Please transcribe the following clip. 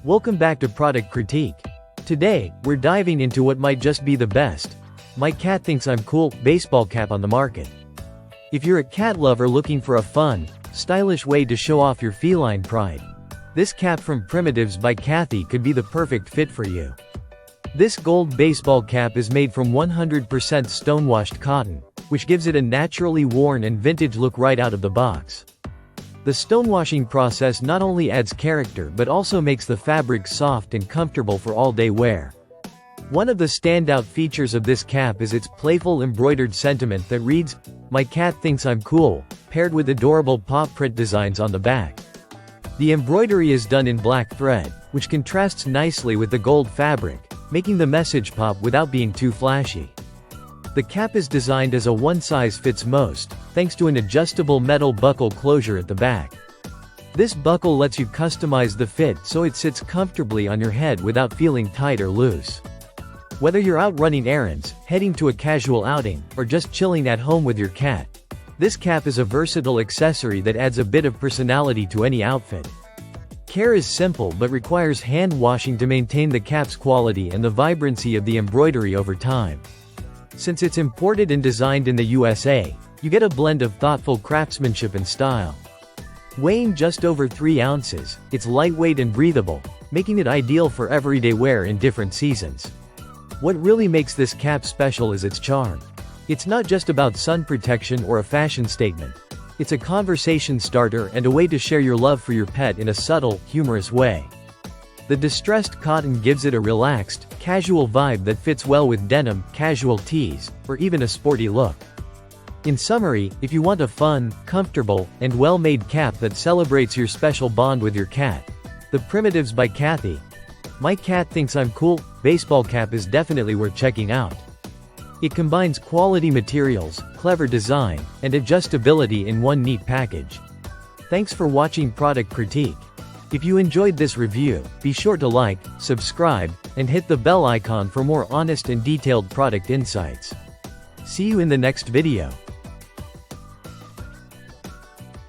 Welcome back to Product Critique. Today, we're diving into what might just be the best "My cat thinks I'm cool" baseball cap on the market. If you're a cat lover looking for a fun, stylish way to show off your feline pride, this cap from Primitives by Kathy could be the perfect fit for you. This gold baseball cap is made from 100% stonewashed cotton, which gives it a naturally worn and vintage look right out of the box. The stonewashing process not only adds character but also makes the fabric soft and comfortable for all-day wear. One of the standout features of this cap is its playful embroidered sentiment that reads, "My cat thinks I'm cool," paired with adorable paw print designs on the back. The embroidery is done in black thread, which contrasts nicely with the gold fabric, making the message pop without being too flashy. The cap is designed as a one-size-fits-most, thanks to an adjustable metal buckle closure at the back. This buckle lets you customize the fit so it sits comfortably on your head without feeling tight or loose. Whether you're out running errands, heading to a casual outing, or just chilling at home with your cat, this cap is a versatile accessory that adds a bit of personality to any outfit. Care is simple but requires hand washing to maintain the cap's quality and the vibrancy of the embroidery over time. Since it's imported and designed in the USA, you get a blend of thoughtful craftsmanship and style. Weighing just over 3 ounces, it's lightweight and breathable, making it ideal for everyday wear in different seasons. What really makes this cap special is its charm. It's not just about sun protection or a fashion statement. It's a conversation starter and a way to share your love for your pet in a subtle, humorous way. The distressed cotton gives it a relaxed, casual vibe that fits well with denim, casual tees, or even a sporty look. In summary, if you want a fun, comfortable, and well-made cap that celebrates your special bond with your cat, the Primitives by Kathy "My Cat Thinks I'm Cool" baseball cap is definitely worth checking out. It combines quality materials, clever design, and adjustability in one neat package. Thanks for watching Product Critique. If you enjoyed this review, be sure to like, subscribe, and hit the bell icon for more honest and detailed product insights. See you in the next video.